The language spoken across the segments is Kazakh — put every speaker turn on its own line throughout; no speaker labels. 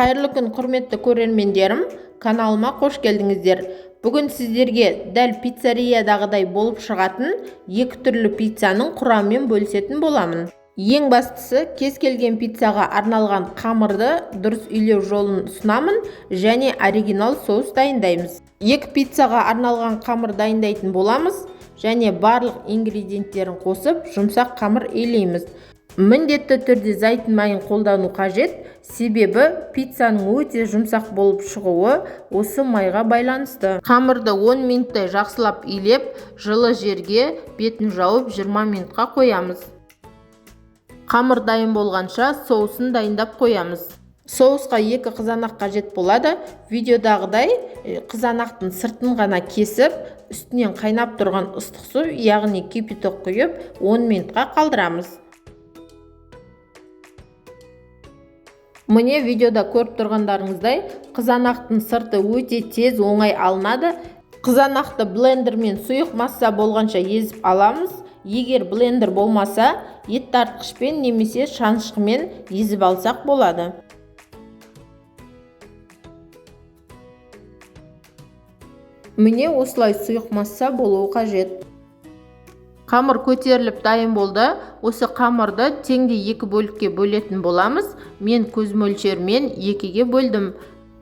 Қайырлы күн, құрметті көрермендерім, каналыма қош келдіңіздер. Бүгін сіздерге дәл пиццериядағыдай болып шығатын екі түрлі пиццаның құрамымен бөлісетін боламын. Ең бастысы, кез келген пиццаға арналған қамырды дұрыс үйлеу жолын ұсынамын және оригинал соус дайындаймыз. Екі пиццаға арналған қамыр дайындайтын боламыз және барлық ингредиенттерін қосып, жұмсақ қамыр илейміз. Міндетті түрде зәйтүн майын қолдану қажет, себебі пиццаның өте жұмсақ болып шығуы осы майға байланысты. Қамырды 10 минуттай жақсылап илеп, жылы жерге бетін жауып 20 минутқа қоямыз. Қамыр дайын болғанша соусын дайындап қоямыз. Соусқа 2 қызанақ қажет болады. Видеодағыдай қызанақтың сыртын ғана кесіп, үстінен қайнап тұрған ыстық су, яғни кипяток құйып, 10 минутқа қалдырамыз. Міне видеода көріп тұрғандарыңыздай, қызанақтың сырты өте тез оңай алынады. Қызанақты блендермен сұйық масса болғанша езіп аламыз. Егер блендер болмаса, ет тартқышпен немесе шанышқымен езіп алсақ болады. Міне осылай сұйық масса болуы қажет. Қамыр көтеріліп дайын болды. Осы қамырды теңде 2 бөлікке бөлетін боламыз. Мен көз мөлшермен 2-ге бөлдім.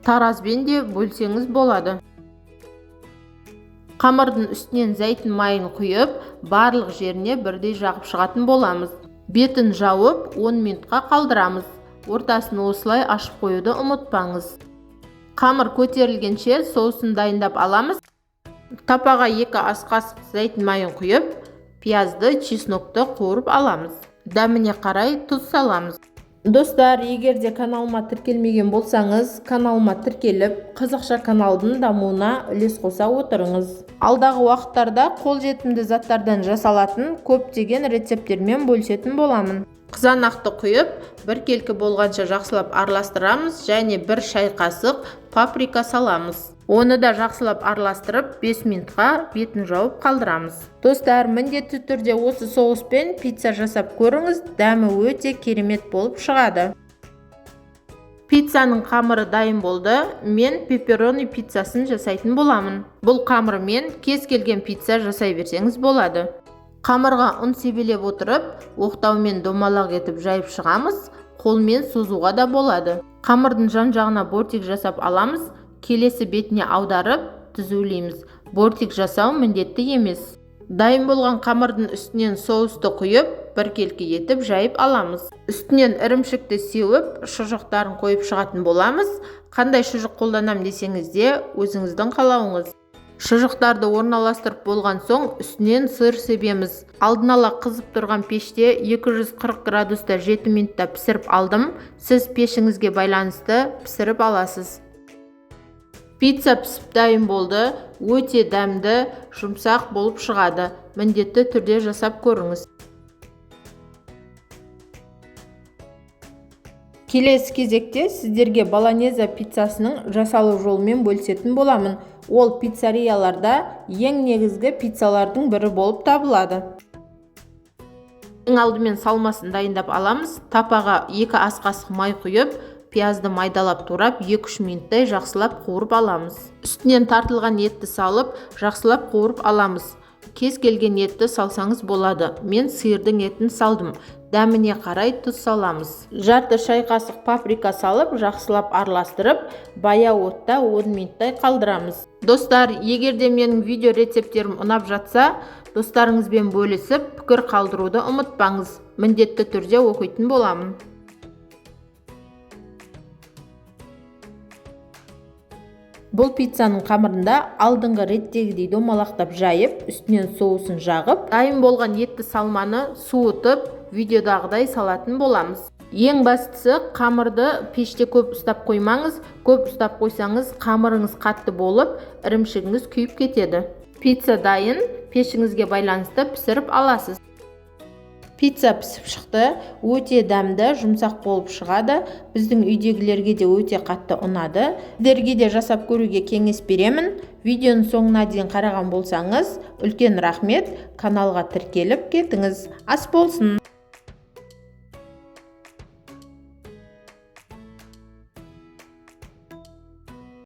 Таразбен де бөлсеңіз болады. Қамырдың үстінен зәйтүн майын құйып, барлық жеріне бірдей жағып шығатын боламыз. Бетін жауып 10 минутқа қалдырамыз. Ортасын осылай ашып қоюды ұмытпаңыз. Қамыр көтерілгенше соусын дайындап аламыз. Тапаға 2 ас қасық зәйтүн майын құйып, пиязды, чеснокты қуырып аламыз. Дәміне қарай тұз саламыз. Достар, егер де каналыма тіркелмеген болсаңыз, каналыма тіркеліп, қазақша каналдың дамуына үлес қоса отырыңыз. Алдағы уақыттарда қолжетімді заттардан жасалатын көптеген рецепттермен бөлісетін боламын. Қызанақты құйып, бір келкі болғанша жақсылап араластырамыз және 1 шай қасық паприка саламыз. Оны да жақсылап араластырып, 5 минутқа бетін жауып қалдырамыз. Достар, міндетті түрде осы соуспен пицца жасап көріңіз, дәмі өте керемет болып шығады. Пиццаның қамыры дайын болды. Мен пепперони пиццасын жасайтын боламын. Бұл қамырмен кез келген пицца жасай берсеңіз болады. Қамырға ұн себелеп отырып, оқтаумен домалақ етіп жайып шығамыз. Қолмен созуға да болады. Қамырдың жан-жағына бортик жасап аламыз. Келесі бетіне аударып, түзулейміз. Бортик жасау міндетті емес. Дайын болған қамырдың үстінен соусты құйып, бір келкі етіп жайып аламыз. Үстінен ірімшікті сеуіп, шұжықтарын қойып шығатын боламыз. Қандай шұжық қолданам десеңіз де, өзіңіздің қалауыңыз. Шұжықтарды орналастырып болған соң, үстінен сыр себеміз. Алдын ала қызып тұрған пеште 240 градуста 7 минутта пісіріп алдым. Сіз пешіңізге байланысты пісіріп аласыз. Пицца пісіп дайын болды. Өте дәмді, жұмсақ болып шығады. Міндетті түрде жасап көріңіз. Келесі кезекте сіздерге болонеза пиццасының жасалу жолымен бөлісетін боламын. Ол пиццерияларда ең негізгі пиццалардың бірі болып табылады. Ең алдымен салмасын дайындап аламыз. Тапаға 2 ас қасық май құйып, пиязды майдалап турап 2-3 минуттай жақсылап қуырып аламыз. Үстінен тартылған етті салып, жақсылап қуырып аламыз. Кез келген етті салсаңыз болады. Мен сиырдың етін салдым. Дәміне қарай тұз саламыз. Жарты шай қасық паприка салып, жақсылап араластырып, баяу отта 10 минуттай қалдырамыз. Достар, егер де менің видео рецептерім ұнап жатса, достарыңызбен бөлісіп, пікір қалдыруды ұмытпаңыз. Міндетті түрде оқитын боламын. Бұл пиццаның қамырында алдыңғы реттегідей домалақтап жайып, үстінен соусын жағып, дайын болған етті салманы суытып, видеодағыдай салатын боламыз. Ең бастысы, қамырды пеште көп ұстап қоймаңыз. Көп ұстап қойсаңыз, қамырыңыз қатты болып, ірімшігіңіз күйіп кетеді. Пицца дайын, пешіңізге байланысты пісіріп аласыз. Пицца пісіп шықты, өте дәмді, жұмсақ болып шығады. Біздің үйдегілерге де өте қатты ұнады. Сіздерге де жасап көруге кеңес беремін. Видеоның соңына дейін қараған болсаңыз, үлкен рахмет. Каналға тіркеліп кетіңіз. Ас болсын!